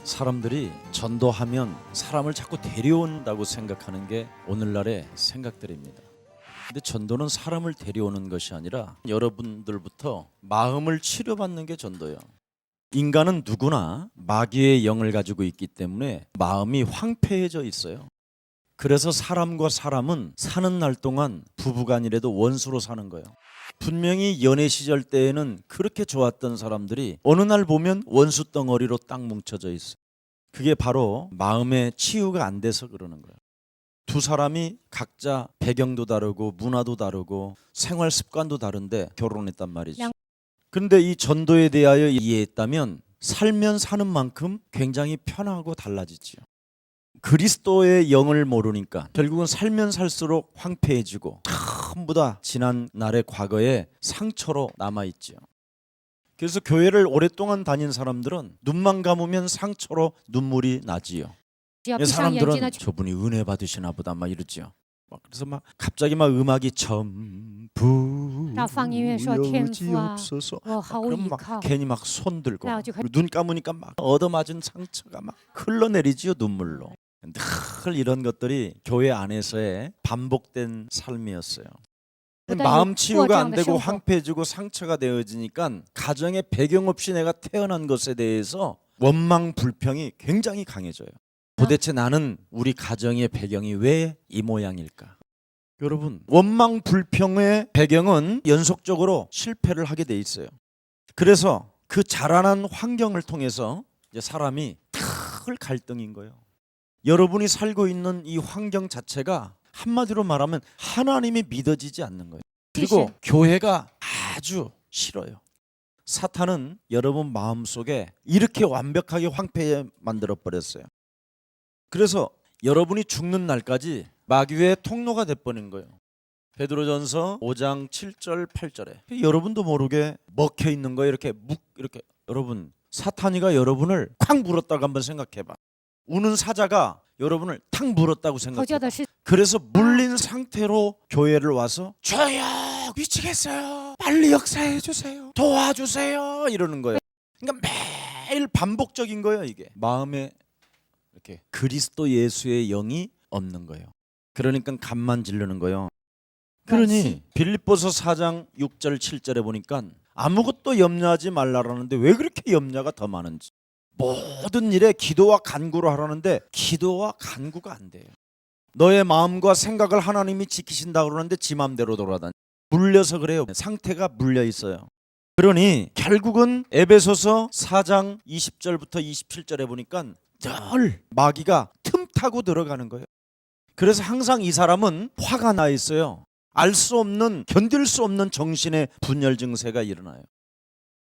사람들이 전도하면 사람을 자꾸 데려온다고 생각하는 게 오늘날의 생각들입니다. 근데 전도는 사람을 데려오는 것이 아니라 여러분들부터 마음을 치료받는 게 전도예요. 인간은 누구나 마귀의 영을 가지고 있기 때문에 마음이 황폐해져 있어요. 그래서 사람과 사람은 사는 날 동안 부부간이라도 원수로 사는 거예요. 분명히 연애 시절 때에는 그렇게 좋았던 사람들이 어느 날 보면 원수 덩어리로 딱 뭉쳐져 있어요. 그게 바로 마음의 치유가 안 돼서 그러는 거예요. 두 사람이 각자 배경도 다르고 문화도 다르고 생활 습관도 다른데 결혼했단 말이죠. 그런데 이 전도에 대하여 이해했다면 살면 사는 만큼 굉장히 편하고 달라지죠. 그리스도의 영을 모르니까 결국은 살면 살수록 황폐해지고 전부 다 지난 날의 과거의 상처로 남아있죠. 그래서 교회를 오랫동안 다닌 사람들은 눈만 감으면 상처로 눈물이 나지요. 사람들은 저분이 은혜 받으시나 보다 막 이러지요. 그래서 막 갑자기 막 음악이 전부 여지없어서 그럼 막 괜히 막 손 들고 눈 감으니까 막 얻어맞은 상처가 막 흘러내리지요, 눈물로. 늘 이런 것들이 교회 안에서의 반복된 삶이었어요. 마음 치유가 안 되고 황폐해지고 상처가 되어지니까 가정의 배경 없이 내가 태어난 것에 대해서 원망 불평이 굉장히 강해져요. 도대체 나는 우리 가정의 배경이 왜 이 모양일까? 여러분, 원망 불평의 배경은 연속적으로 실패를 하게 돼 있어요. 그래서 그 자라난 환경을 통해서 이제 사람이 늘 갈등인 거예요. 여러분이 살고 있는 이 환경 자체가 한마디로 말하면 하나님이 믿어지지 않는 거예요. 그리고 교회가 아주 싫어요. 사탄은 여러분 마음속에 이렇게 완벽하게 황폐해 만들어 버렸어요. 그래서 여러분이 죽는 날까지 마귀의 통로가 돼버린 거예요. 베드로전서 5장 7절 8절에 여러분도 모르게 먹혀 있는 거예요. 이렇게 여러분, 사탄이가 여러분을 콱 물었다고 한번 생각해봐. 우는 사자가 여러분을 탁 물었다고 생각해봐. 그래서 물린 상태로 교회를 와서 주여 미치겠어요, 빨리 역사해 주세요, 도와주세요 이러는 거예요. 그러니까 매일 반복적인 거예요. 이게 마음에 이렇게 그리스도 예수의 영이 없는 거예요. 그러니까 간만 지르는 거예요. 그러니 빌립보서 4장 6절 7절에 보니까 아무것도 염려하지 말라라는데 왜 그렇게 염려가 더 많은지. 모든 일에 기도와 간구로 하라는데 기도와 간구가 안 돼요. 너의 마음과 생각을 하나님이 지키신다고 그러는데 지 마음대로 돌아다니. 물려서 그래요. 상태가 물려 있어요. 그러니 결국은 에베소서 4장 20절부터 27절에 보니까 늘 마귀가 틈타고 들어가는 거예요. 그래서 항상 이 사람은 화가 나 있어요. 알 수 없는, 견딜 수 없는 정신의 분열 증세가 일어나요.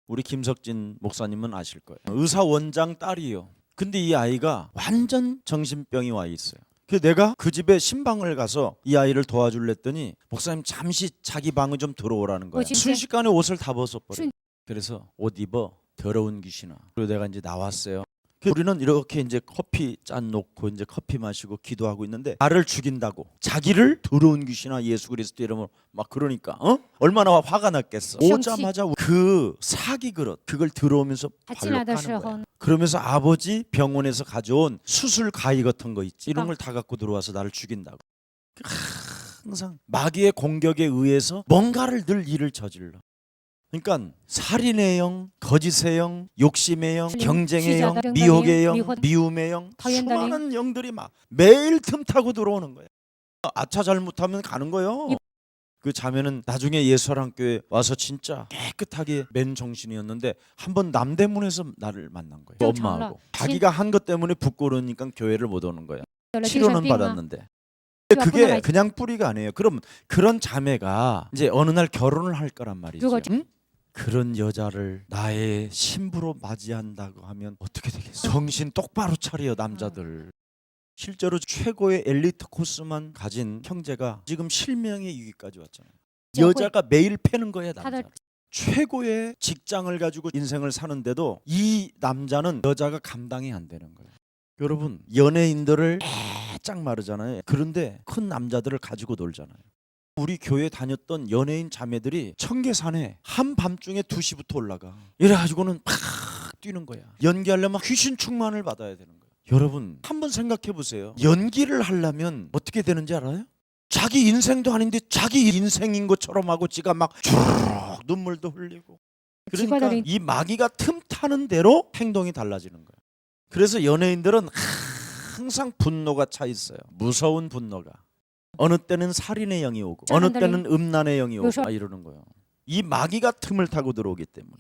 우리 김석진 목사님은 아실 거예요. 의사 원장 딸이에요. 근데 이 아이가 완전 정신병이 와 있어요. 그래서 내가 그 집에 신방을 가서 이 아이를 도와줄래 했더니 목사님 잠시 자기 방에 좀 들어오라는 거예요. 순식간에 옷을 다 벗어버려요. 그래서 옷 입어, 더러운 귀신아. 그리고 내가 이제 나왔어요. 우리는 이렇게 이제 커피 짠 놓고 이제 커피 마시고 기도하고 있는데 나를 죽인다고, 자기를 더러운 귀신아 예수 그리스도 이름으로 막 그러니까 얼마나 화가 났겠어. 오자마자 그 사기 그릇 그걸 들어오면서 발로 까는 거야. 그러면서 아버지 병원에서 가져온 수술 가위 같은 거 있지, 이런 걸 다 갖고 들어와서 나를 죽인다고. 항상 마귀의 공격에 의해서 뭔가를 늘 일을 저질러. 그러니까 살인의 영, 거짓의 영, 욕심의 영, 경쟁의 영, 미혹의 영, 미움의 영, 수많은 영들이 막 매일 틈타고 들어오는 거예요. 아차 잘못하면 가는 거예요. 그 자매는 나중에 예수사랑교회 와서 진짜 깨끗하게 맨 정신이었는데 한번 남대문에서 나를 만난 거예요. 엄마하고. 자기가 한 것 때문에 부끄러우니까 교회를 못 오는 거예요. 치료는 받았는데. 그게 그냥 뿌리가 아니에요. 그럼 그런 자매가 이제 어느 날 결혼을 할 거란 말이죠. 응? 그런 여자를 나의 신부로 맞이한다고 하면 어떻게 되겠어? 정신 똑바로 차려 남자들. 실제로 최고의 엘리트 코스만 가진 형제가 지금 실명의 위기까지 왔잖아요. 여자가 매일 패는 거야, 남자. 최고의 직장을 가지고 인생을 사는데도 이 남자는 여자가 감당이 안 되는 거예요. 여러분, 연예인들을 쫙 마르잖아요. 그런데 큰 남자들을 가지고 놀잖아요. 우리 교회 다녔던 연예인 자매들이 청계산에 한밤중에 2시부터 올라가. 이래가지고는 팍 뛰는 거야. 연기하려면 귀신 충만을 받아야 되는 거야. 여러분 한번 생각해 보세요. 연기를 하려면 어떻게 되는지 알아요? 자기 인생도 아닌데 자기 인생인 것처럼 하고 지가 막 주르륵 눈물도 흘리고. 그러니까 이 마귀가 틈타는 대로 행동이 달라지는 거야. 그래서 연예인들은 항상 분노가 차 있어요. 무서운 분노가. 어느 때는 살인의 영이 오고 어느 때는 음란의 영이 오고 이러는 거예요. 이 마귀가 틈을 타고 들어오기 때문에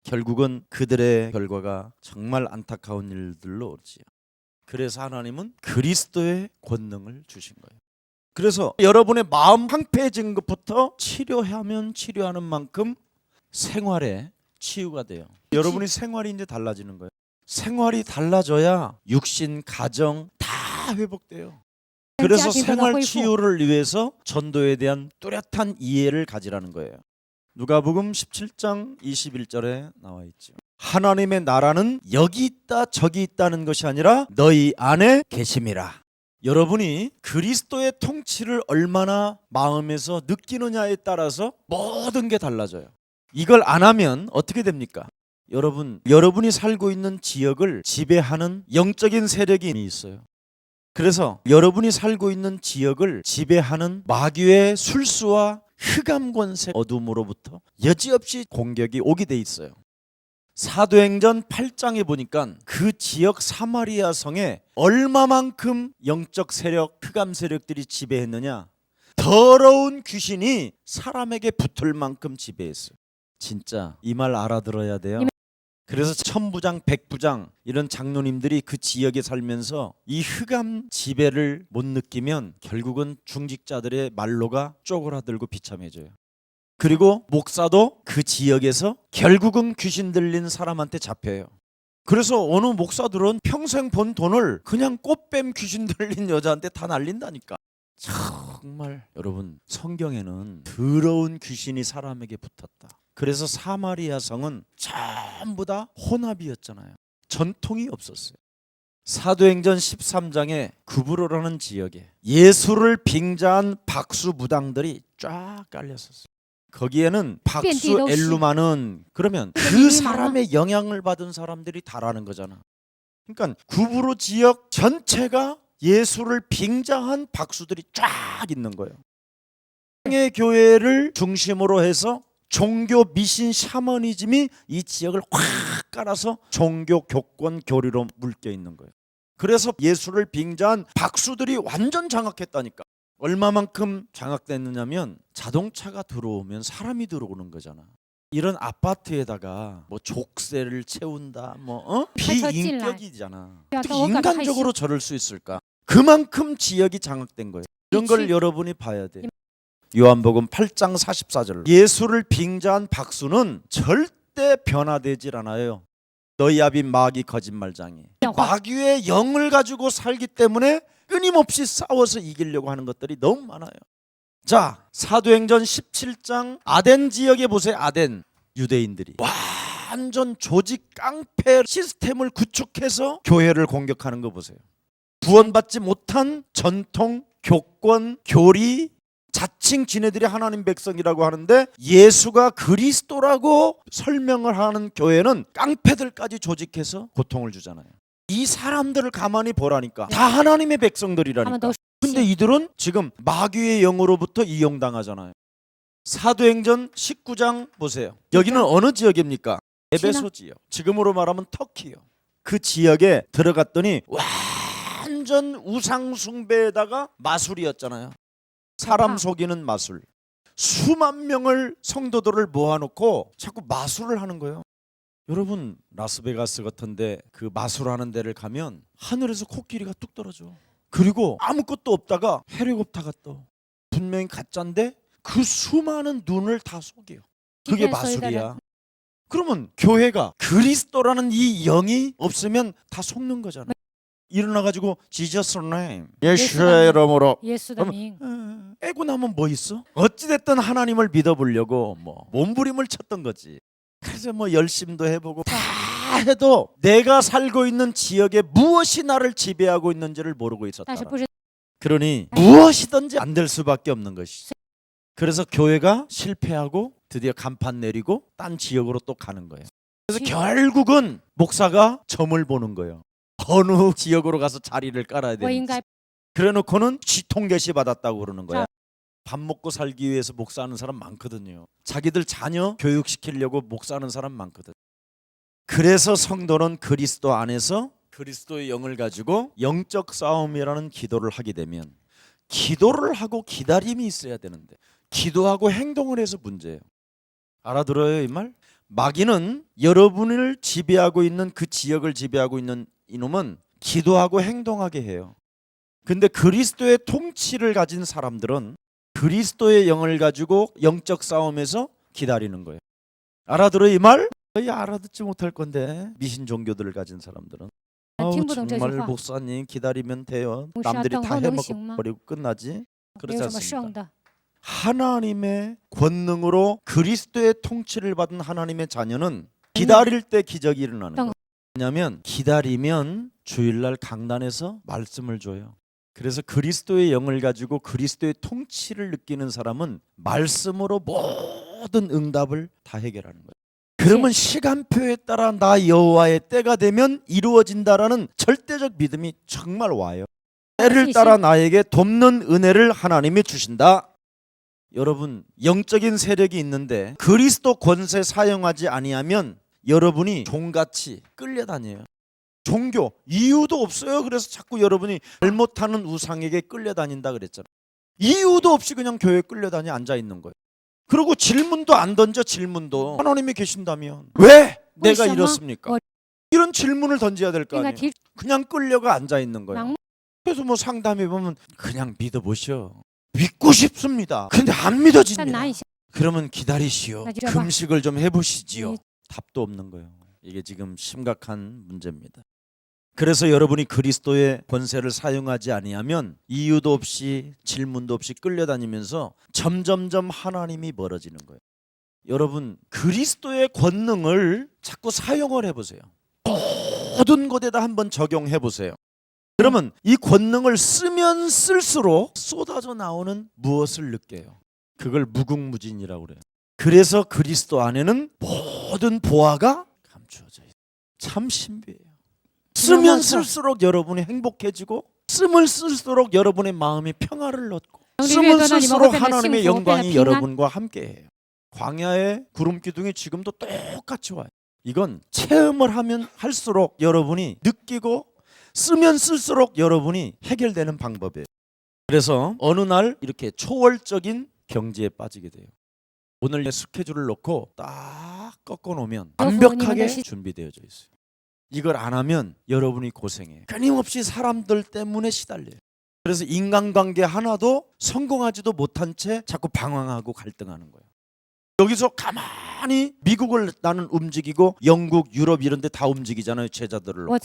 결국은 그들의 결과가 정말 안타까운 일들로 오지요. 그래서 하나님은 그리스도의 권능을 주신 거예요. 그래서 여러분의 마음 황폐해진 것부터 치료하면 치료하는 만큼 생활에 치유가 돼요. 여러분의 생활이 이제 달라지는 거예요. 생활이 달라져야 육신, 가정 다 회복돼요. 그래서 생활 치유를 위해서 전도에 대한 뚜렷한 이해를 가지라는 거예요. 누가복음 17장 21절에 나와 있죠. 하나님의 나라는 여기 있다 저기 있다는 것이 아니라 너희 안에 계심이라. 여러분이 그리스도의 통치를 얼마나 마음에서 느끼느냐에 따라서 모든 게 달라져요. 이걸 안 하면 어떻게 됩니까? 여러분이 살고 있는 지역을 지배하는 영적인 세력이 있어요. 그래서 여러분이 살고 있는 지역을 지배하는 마귀의 술수와 흑암 권세 어둠으로부터 여지없이 공격이 오게 돼 있어요. 사도행전 8장에 보니까 그 지역 사마리아 성에 얼마만큼 영적 세력, 흑암 세력들이 지배했느냐. 더러운 귀신이 사람에게 붙을 만큼 지배했어요. 진짜 이 말 알아들어야 돼요. 그래서 천부장, 백부장 이런 장로님들이 그 지역에 살면서 이 흑암 지배를 못 느끼면 결국은 중직자들의 말로가 쪼그라들고 비참해져요. 그리고 목사도 그 지역에서 결국은 귀신 들린 사람한테 잡혀요. 그래서 어느 목사들은 평생 번 돈을 그냥 꽃뱀 귀신 들린 여자한테 다 날린다니까. 정말 여러분 성경에는 더러운 귀신이 사람에게 붙었다. 그래서 사마리아 성은 전부 다 혼합이었잖아요. 전통이 없었어요. 사도행전 13장에 구브로라는 지역에 예수를 빙자한 박수 무당들이 쫙 깔렸었어요. 거기에는 박수 엘루마는 그러면 그 사람의 영향을 받은 사람들이 다라는 거잖아. 그러니까 구브로 지역 전체가 예수를 빙자한 박수들이 쫙 있는 거예요. 의 교회를 중심으로 해서 종교 미신 샤머니즘이 이 지역을 확 깔아서 종교 교권 교리로 묶여 있는 거예요. 그래서 예수를 빙자한 박수들이 완전 장악했다니까. 얼마만큼 장악됐느냐면 자동차가 들어오면 사람이 들어오는 거잖아. 이런 아파트에다가 뭐 족쇄를 채운다 비인격이잖아. 어떻게 인간적으로 저럴 수 있을까? 그만큼 지역이 장악된 거예요. 이런 걸 여러분이 봐야 돼요. 요한복음 8장 44절 예수를 빙자한 박수는 절대 변화되질 않아요. 너희 아비 마귀 거짓말장이 마귀의 영을 가지고 살기 때문에 끊임없이 싸워서 이기려고 하는 것들이 너무 많아요. 자, 사도행전 17장 아덴 지역에 보세요. 아덴 유대인들이 완전 조직 깡패 시스템을 구축해서 교회를 공격하는 거 보세요. 구원받지 못한 전통, 교권, 교리 자칭 지네들이 하나님 백성이라고 하는데 예수가 그리스도라고 설명을 하는 교회는 깡패들까지 조직해서 고통을 주잖아요. 이 사람들을 가만히 보라니까 다 하나님의 백성들이라니까. 근데 이들은 지금 마귀의 영으로부터 이용당하잖아요. 사도행전 19장 보세요. 여기는 어느 지역입니까? 에베소 지역. 지금으로 말하면 터키요. 그 지역에 들어갔더니 완전 우상 숭배에다가 마술이었잖아요. 사람 속이는 마술. 수만 명을 성도들을 모아놓고 자꾸 마술을 하는 거예요. 여러분 라스베가스 같은데 그 마술하는 데를 가면 하늘에서 코끼리가 뚝 떨어져. 그리고 아무것도 없다가 헬리콥터가 떠. 분명히 가짜인데 그 수많은 눈을 다 속여요. 그게 마술이야. 그러면 교회가 그리스도라는 이 영이 없으면 다 속는 거잖아. 일어나가지고 지저스 네임 예수의 이름으로 애고 나면 뭐 있어? 어찌됐든 하나님을 믿어보려고 몸부림을 쳤던 거지. 그래서 열심도 해보고 다 해도 내가 살고 있는 지역에 무엇이 나를 지배하고 있는지를 모르고 있었다. 그러니 무엇이든지 안 될 수밖에 없는 것이죠. 그래서 교회가 실패하고 드디어 간판 내리고 딴 지역으로 또 가는 거예요. 그래서 결국은 목사가 점을 보는 거예요. 어느 지역으로 가서 자리를 깔아야 되는지. 그래놓고는 통계시 받았다고 그러는 거야. 밥 먹고 살기 위해서 목사하는 사람 많거든요. 자기들 자녀 교육시키려고 목사하는 사람 많거든. 그래서 성도는 그리스도 안에서 그리스도의 영을 가지고 영적 싸움이라는 기도를 하게 되면, 기도를 하고 기다림이 있어야 되는데 기도하고 행동을 해서 문제예요. 알아들어요 이 말? 마귀는 여러분을 지배하고 있는 그 지역을 지배하고 있는 이놈은 기도하고 행동하게 해요. 근데 그리스도의 통치를 가진 사람들은 그리스도의 영을 가지고 영적 싸움에서 기다리는 거예요. 알아들어요 이 말? 알아듣지 못할 건데 미신 종교들을 가진 사람들은 정말 목사님 기다리면 돼요. 남들이 다 해먹어버리고 끝나지. 그렇지 않습니다. 하나님의 권능으로 그리스도의 통치를 받은 하나님의 자녀는 기다릴 때 기적이 일어나는 거예요. 왜냐하면 기다리면 주일날 강단에서 말씀을 줘요. 그래서 그리스도의 영을 가지고 그리스도의 통치를 느끼는 사람은 말씀으로 모든 응답을 다 해결하는 거예요. 그러면 시간표에 따라 나 여호와의 때가 되면 이루어진다라는 절대적 믿음이 정말 와요. 때를 따라 나에게 돕는 은혜를 하나님이 주신다. 여러분, 영적인 세력이 있는데 그리스도 권세 사용하지 아니하면 여러분이 종같이 끌려다녀요. 종교 이유도 없어요. 그래서 자꾸 여러분이 잘못하는 우상에게 끌려다닌다 그랬잖아요. 이유도 없이 그냥 교회에 끌려다니 앉아 있는 거예요. 그리고 질문도 안 던져. 질문도 하나님이 계신다면 왜 내가 이렇습니까? 이런 질문을 던져야 될 거 아니에요. 그냥 끌려가 앉아 있는 거예요. 그래서 뭐 상담해 보면 그냥 믿어보시오. 믿고 싶습니다. 근데 안 믿어집니다. 그러면 기다리시오. 금식을 좀 해보시지요. 답도 없는 거예요. 이게 지금 심각한 문제입니다. 그래서 여러분이 그리스도의 권세를 사용하지 아니하면 이유도 없이 질문도 없이 끌려다니면서 점점점 하나님이 멀어지는 거예요. 여러분, 그리스도의 권능을 자꾸 사용을 해보세요. 모든 곳에다 한번 적용해 보세요. 그러면 이 권능을 쓰면 쓸수록 쏟아져 나오는 무엇을 느껴요? 그걸 무궁무진이라고 그래요. 그래서 그리스도 안에는 모든 보화가 감추어져 있어요. 참 신비해요. 쓰면 쓸수록 여러분이 행복해지고, 쓰면 쓸수록 여러분의 마음이 평화를 얻고, 쓰면 쓸수록 하나님의 영광이 여러분과 함께해요. 광야의 구름 기둥이 지금도 똑같이 와요. 이건 체험을 하면 할수록 여러분이 느끼고, 쓰면 쓸수록 여러분이 해결되는 방법이에요. 그래서 어느 날 이렇게 초월적인 경지에 빠지게 돼요. 오늘 내 스케줄을 놓고 딱 꺾어 놓으면 완벽하게 준비되어져 있어요. 이걸 안 하면 여러분이 고생해요. 끊임없이 사람들 때문에 시달려요. 그래서 인간관계 하나도 성공하지도 못한 채 자꾸 방황하고 갈등하는 거예요. 여기서 가만히 미국을 나는 움직이고 영국, 유럽 이런 데 다 움직이잖아요. 제자들을 놓고.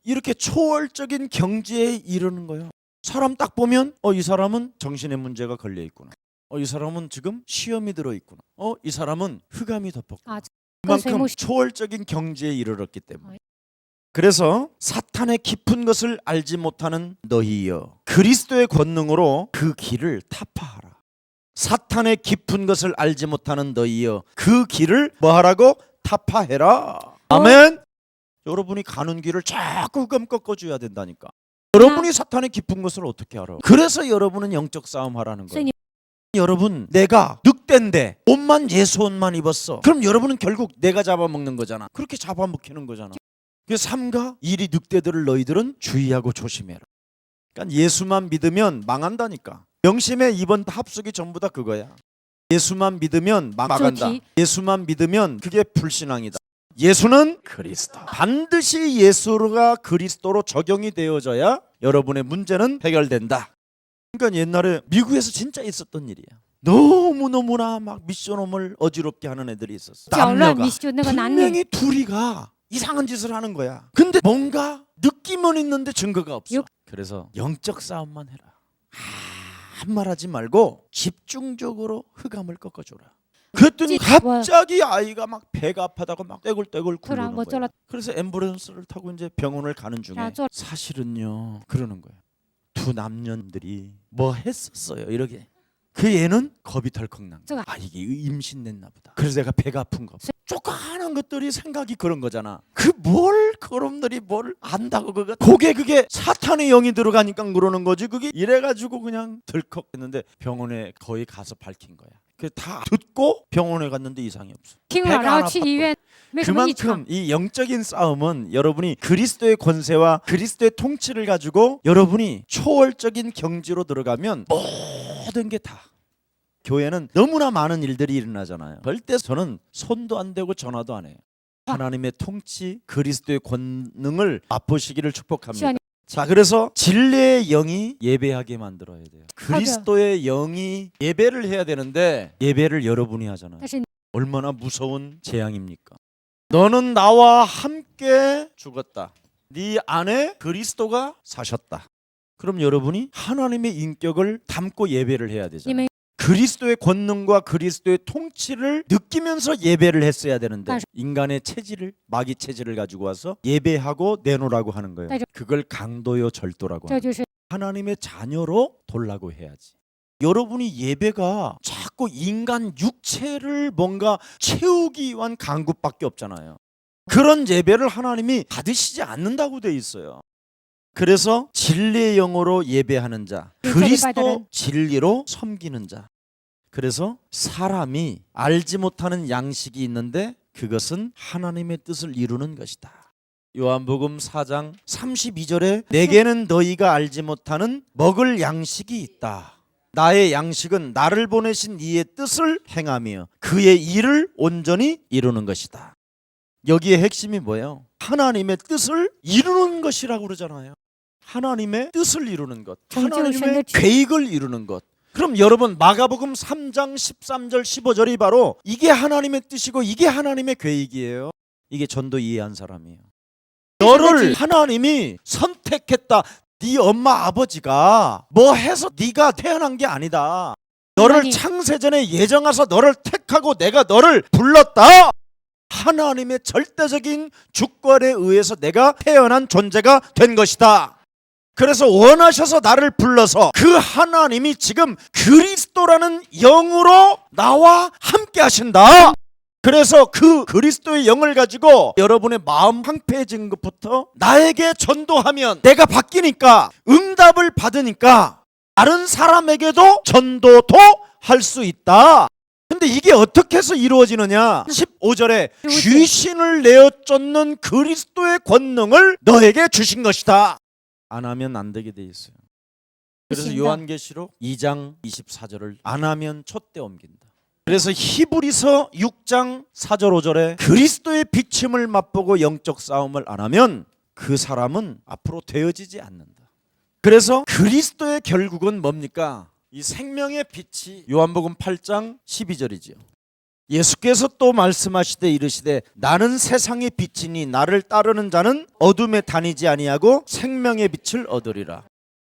이렇게 초월적인 경지에 이르는 거예요. 사람 딱 보면 이 사람은 정신의 문제가 걸려 있구나. 이 사람은 지금 시험이 들어 있구나. 이 사람은 흑암이 덮었구나. 그만큼 초월적인 경지에 이르렀기 때문에. 그래서 사탄의 깊은 것을 알지 못하는 너희여, 그리스도의 권능으로 그 길을 타파하라. 사탄의 깊은 것을 알지 못하는 너희여, 그 길을 뭐하라고? 타파해라. 아멘. 여러분이 가는 길을 자꾸 흑암 꺾어줘야 된다니까. 여러분이 사탄의 깊은 것을 어떻게 알아? 그래서 여러분은 영적 싸움 하라는 거예요. 여러분, 내가 늑대인데 옷만 예수 옷만 입었어. 그럼 여러분은 결국 내가 잡아먹는 거잖아. 그렇게 잡아먹히는 거잖아. 그래서 삼가 이리 늑대들을 너희들은 주의하고 조심해라. 그러니까 예수만 믿으면 망한다니까. 명심해, 이번 합숙이 전부 다 그거야. 예수만 믿으면 망한다. 예수만 믿으면 그게 불신앙이다. 예수는 그리스도. 반드시 예수가 그리스도로 적용이 되어져야 여러분의 문제는 해결된다. 그러니까 옛날에 미국에서 진짜 있었던 일이야. 너무너무나 막 미션홈을 어지럽게 하는 애들이 있었어. 남녀가 분명히 둘이가 이상한 짓을 하는 거야. 근데 뭔가 느낌은 있는데 증거가 없어. 그래서 영적 싸움만 해라. 한 말 하지 말고 집중적으로 흑암을 꺾어줘라. 그랬더니 갑자기 아이가 막 배가 아프다고 막 떼굴떼굴 굴르는 거야. 그래서 앰뷸런스를 타고 이제 병원을 가는 중에 사실은요 그러는 거예요. 두 남녀들이 뭐 했었어요. 이렇게 그 애는 겁이 덜컥 난 거야. 아, 이게 임신됐나 보다. 그래서 내가 배가 아픈가 보다. 조그마한 것들이 생각이 그런 거잖아. 그 뭘 그놈들이 뭘 안다고 그게 사탄의 영이 들어가니까 그러는 거지. 그게 이래가지고 그냥 덜컥 했는데 병원에 거의 가서 밝힌 거야. 그 다 듣고 병원에 갔는데 이상이 없어. 배가 안 아팠고. 그만큼 이 영적인 싸움은 여러분이 그리스도의 권세와 그리스도의 통치를 가지고 여러분이 초월적인 경지로 들어가면 모든 게 다. 교회는 너무나 많은 일들이 일어나잖아요. 절대 저는 손도 안 대고 전화도 안 해요. 하나님의 통치, 그리스도의 권능을 맛보시기를 축복합니다. 자, 그래서 진리의 영이 예배하게 만들어야 돼요. 그리스도의 영이 예배를 해야 되는데 예배를 여러분이 하잖아요. 얼마나 무서운 재앙입니까? 너는 나와 함께 죽었다. 네 안에 그리스도가 사셨다. 그럼 여러분이 하나님의 인격을 담고 예배를 해야 되잖아요. 그리스도의 권능과 그리스도의 통치를 느끼면서 예배를 했어야 되는데 인간의 체질을, 마귀 체질을 가지고 와서 예배하고 내놓으라고 하는 거예요. 그걸 강도요 절도라고 하는 거예요. 하나님의 자녀로 돌라고 해야지. 여러분이 예배가 자꾸 인간 육체를 뭔가 채우기 위한 간구밖에 없잖아요. 그런 예배를 하나님이 받으시지 않는다고 돼 있어요. 그래서 진리의 영으로 예배하는 자, 그리스도 진리로 섬기는 자. 그래서 사람이 알지 못하는 양식이 있는데 그것은 하나님의 뜻을 이루는 것이다. 요한복음 4장 32절에 내게는 너희가 알지 못하는 먹을 양식이 있다. 나의 양식은 나를 보내신 이의 뜻을 행하며 그의 일을 온전히 이루는 것이다. 여기에 핵심이 뭐예요? 하나님의 뜻을 이루는 것이라고 그러잖아요. 하나님의 뜻을 이루는 것, 하나님의 계획을 이루는 것. 그럼 여러분 마가복음 3장 13절 15절이 바로 이게 하나님의 뜻이고 이게 하나님의 계획이에요. 이게 전도 이해한 사람이에요. 너를 하나님이 선택했다. 네 엄마 아버지가 뭐 해서 네가 태어난 게 아니다. 너를 창세전에 예정해서 너를 택하고 내가 너를 불렀다. 하나님의 절대적인 주권에 의해서 내가 태어난 존재가 된 것이다. 그래서 원하셔서 나를 불러서 그 하나님이 지금 그리스도라는 영으로 나와 함께 하신다. 그래서 그 그리스도의 영을 가지고 여러분의 마음 황폐해진 것부터 나에게 전도하면 내가 바뀌니까 응답을 받으니까 다른 사람에게도 전도도 할 수 있다. 근데 이게 어떻게 해서 이루어지느냐? 15절에 귀신을 내어 쫓는 그리스도의 권능을 너에게 주신 것이다. 안 하면 안 되게 돼 있어요. 그래서 요한계시록 2장 24절을 안 하면 촛대 옮긴다. 그래서 히브리서 6장 4절 5절에 그리스도의 비침을 맛보고 영적 싸움을 안 하면 그 사람은 앞으로 되어지지 않는다. 그래서 그리스도의 결국은 뭡니까? 이 생명의 빛이 요한복음 8장 12절이지요. 예수께서 또 말씀하시되 이르시되 나는 세상의 빛이니 나를 따르는 자는 어둠에 다니지 아니하고 생명의 빛을 얻으리라.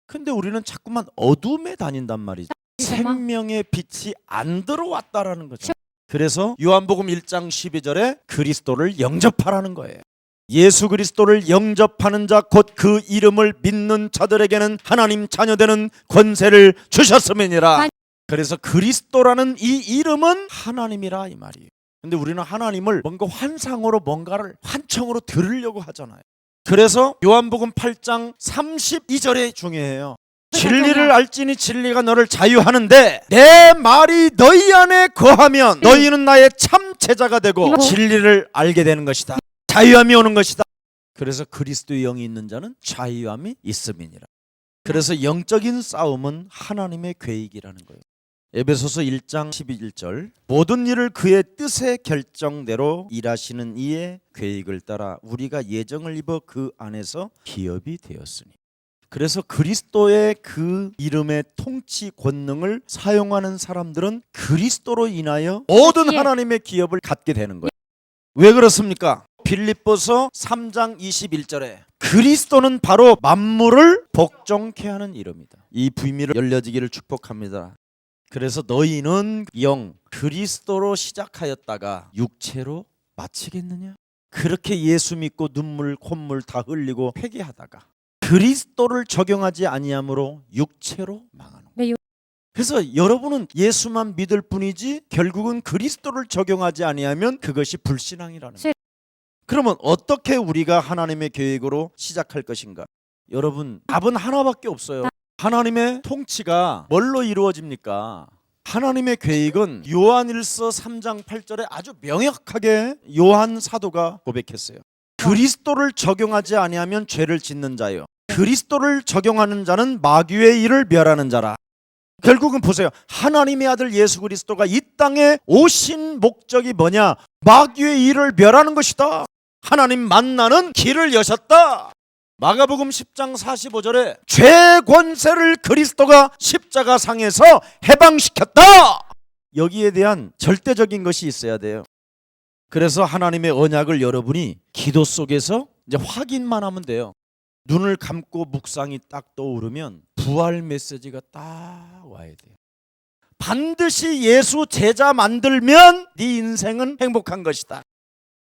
근데 우리는 자꾸만 어둠에 다닌단 말이죠. 생명의 빛이 안 들어왔다라는 거죠. 그래서 요한복음 1장 12절에 그리스도를 영접하라는 거예요. 예수 그리스도를 영접하는 자 곧 그 이름을 믿는 자들에게는 하나님 자녀되는 권세를 주셨음이니라. 그래서 그리스도라는 이 이름은 하나님이라 이 말이에요. 근데 우리는 하나님을 뭔가 환상으로 뭔가를 환청으로 들으려고 하잖아요. 그래서 요한복음 8장 32절에 중요해요. 진리를 알지니 진리가 너를 자유하는데 내 말이 너희 안에 거하면 너희는 나의 참 제자가 되고 진리를 알게 되는 것이다. 자유함이 오는 것이다. 그래서 그리스도의 영이 있는 자는 자유함이 있음이니라. 그래서 영적인 싸움은 하나님의 계획이라는 거예요. 에베소서 1장 11절 모든 일을 그의 뜻의 결정대로 일하시는 이의 계획을 따라 우리가 예정을 입어 그 안에서 기업이 되었으니. 그래서 그리스도의 그 이름의 통치 권능을 사용하는 사람들은 그리스도로 인하여 모든 하나님의 기업을 갖게 되는 거예요. 왜 그렇습니까? 빌립보서 3장 21절에 그리스도는 바로 만물을 복종케 하는 이름이다. 이 비밀을 열려지기를 축복합니다. 그래서 너희는 영 그리스도로 시작하였다가 육체로 마치겠느냐? 그렇게 예수 믿고 눈물 콧물 다 흘리고 회개하다가 그리스도를 적용하지 아니함으로 육체로 망하는 거예요. 그래서 여러분은 예수만 믿을 뿐이지 결국은 그리스도를 적용하지 아니하면 그것이 불신앙이라는 거예요. 그러면 어떻게 우리가 하나님의 계획으로 시작할 것인가? 여러분, 답은 하나밖에 없어요. 하나님의 통치가 뭘로 이루어집니까? 하나님의 계획은 요한일서 3장 8절에 아주 명확하게 요한 사도가 고백했어요. 그리스도를 적용하지 아니하면 죄를 짓는 자요, 그리스도를 적용하는 자는 마귀의 일을 멸하는 자라. 결국은 보세요. 하나님의 아들 예수 그리스도가 이 땅에 오신 목적이 뭐냐? 마귀의 일을 멸하는 것이다. 하나님 만나는 길을 여셨다. 마가복음 10장 45절에 죄 권세를 그리스도가 십자가상에서 해방시켰다. 여기에 대한 절대적인 것이 있어야 돼요. 그래서 하나님의 언약을 여러분이 기도 속에서 이제 확인만 하면 돼요. 눈을 감고 묵상이 딱 떠오르면 부활 메시지가 딱 와야 돼요. 반드시 예수 제자 만들면 네 인생은 행복한 것이다.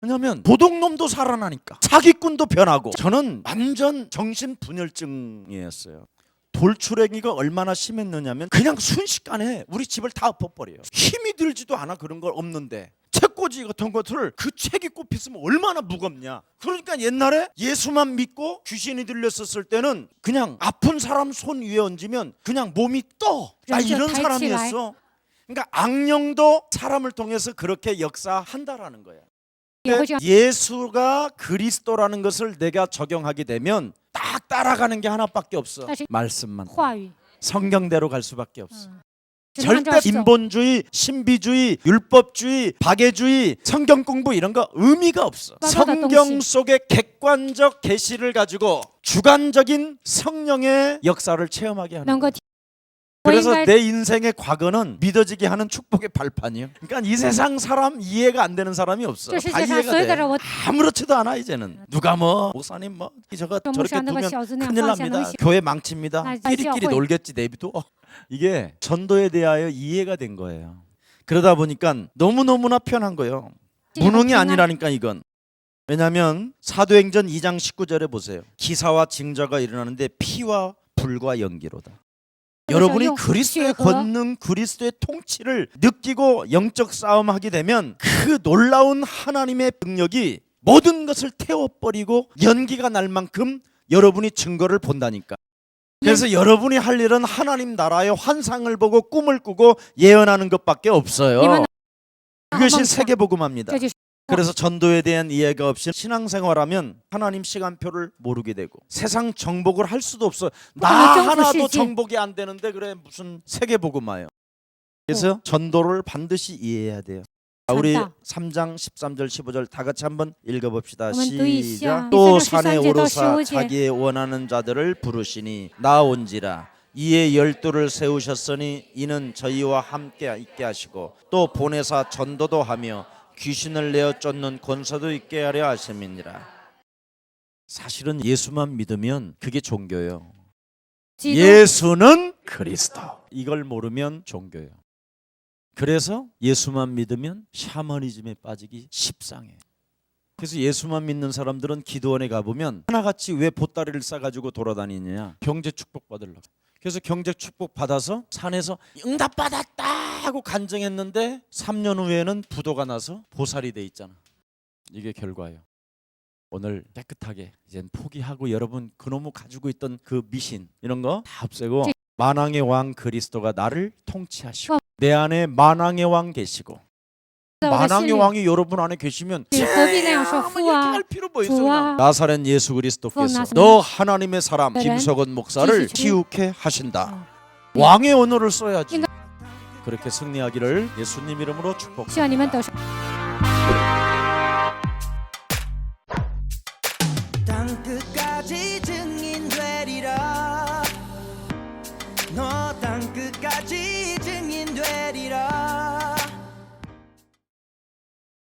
왜냐하면 도둑놈도 살아나니까, 사기꾼도 변하고. 저는 완전 정신분열증이었어요. 돌출행위가 얼마나 심했느냐면 그냥 순식간에 우리 집을 다 엎어버려요. 힘이 들지도 않아. 그런 걸 없는데 책꽂이 같은 것을 그 책이 꼽혔으면 얼마나 무겁냐. 그러니까 옛날에 예수만 믿고 귀신이 들렸었을 때는 그냥 아픈 사람 손 위에 얹으면 그냥 몸이 떠. 나 이런 사람이었어. 그러니까 악령도 사람을 통해서 그렇게 역사한다라는 거야. 예수가 그리스도라는 것을 내가 적용하게 되면 딱 따라가는 게 하나밖에 없어. 말씀만. 성경대로 갈 수밖에 없어. 절대 인본주의, 신비주의, 율법주의, 박애주의, 성경 공부 이런 거 의미가 없어. 성경 속의 객관적 계시를 가지고 주관적인 성령의 역사를 체험하게 하는 거야. 그래서 내 인생의 과거는 믿어지게 하는 축복의 발판이에요. 그러니까 이 세상 사람 이해가 안 되는 사람이 없어. 다 이해가 돼. 아무렇지도 않아. 이제는 누가 뭐 목사님 뭐 저거 저렇게 두면 큰일 납니다. 교회 망칩니다. 끼리끼리 놀겠지 내비도. 이게 전도에 대하여 이해가 된 거예요. 그러다 보니까 너무너무나 편한 거예요. 무능이 아니라니까 이건. 왜냐하면 사도행전 2장 19절에 보세요. 기사와 징조가 일어나는데 피와 불과 연기로다. 여러분이 그리스도의 권능, 그리스도의 통치를 느끼고 영적 싸움하게 되면 그 놀라운 하나님의 능력이 모든 것을 태워버리고 연기가 날 만큼 여러분이 증거를 본다니까. 그래서 여러분이 할 일은 하나님 나라의 환상을 보고 꿈을 꾸고 예언하는 것밖에 없어요. 그것이 세계복음화입니다. 그래서 전도에 대한 이해가 없이 신앙생활하면 하나님 시간표를 모르게 되고 세상 정복을 할 수도 없어. 나 하나도 정복이 안 되는데 그래 무슨 세계복음화예요. 그래서 전도를 반드시 이해해야 돼요. 우리 3장 13절 15절 다 같이 한번 읽어봅시다. 시작. 또 산에 오르사 자기의 원하는 자들을 부르시니 나온지라. 이에 12를 세우셨으니 이는 저희와 함께 있게 하시고 또 보내사 전도도 하며 귀신을 내어 쫓는 권세도 있게 하려 하심이니라. 사실은 예수만 믿으면 그게 종교예요. 예수는 그리스도. 이걸 모르면 종교예요. 그래서 예수만 믿으면 샤머니즘에 빠지기 십상해. 그래서 예수만 믿는 사람들은 기도원에 가보면 하나같이 왜 보따리를 싸가지고 돌아다니느냐. 경제 축복 받으려고. 그래서 경제 축복 받아서 산에서 응답 받았다 하고 간증했는데 3년 후에는 부도가 나서 보살이 돼 있잖아. 이게 결과예요. 오늘 깨끗하게 이젠 포기하고 여러분 그놈의 가지고 있던 그 미신 이런 거 다 없애고 만왕의 왕 그리스도가 나를 통치하시고 내 안에 만왕의 왕 계시고 만왕의 왕이 여러분 안에 계시면 이렇게 할 필요 뭐 있어. 나사렛 예수 그리스도께서 너 하나님의 사람 김석원 목사를 기욱해 하신다. 왕의 언어를 써야지. 그렇게 승리하기를 예수님 이름으로 축복합니다.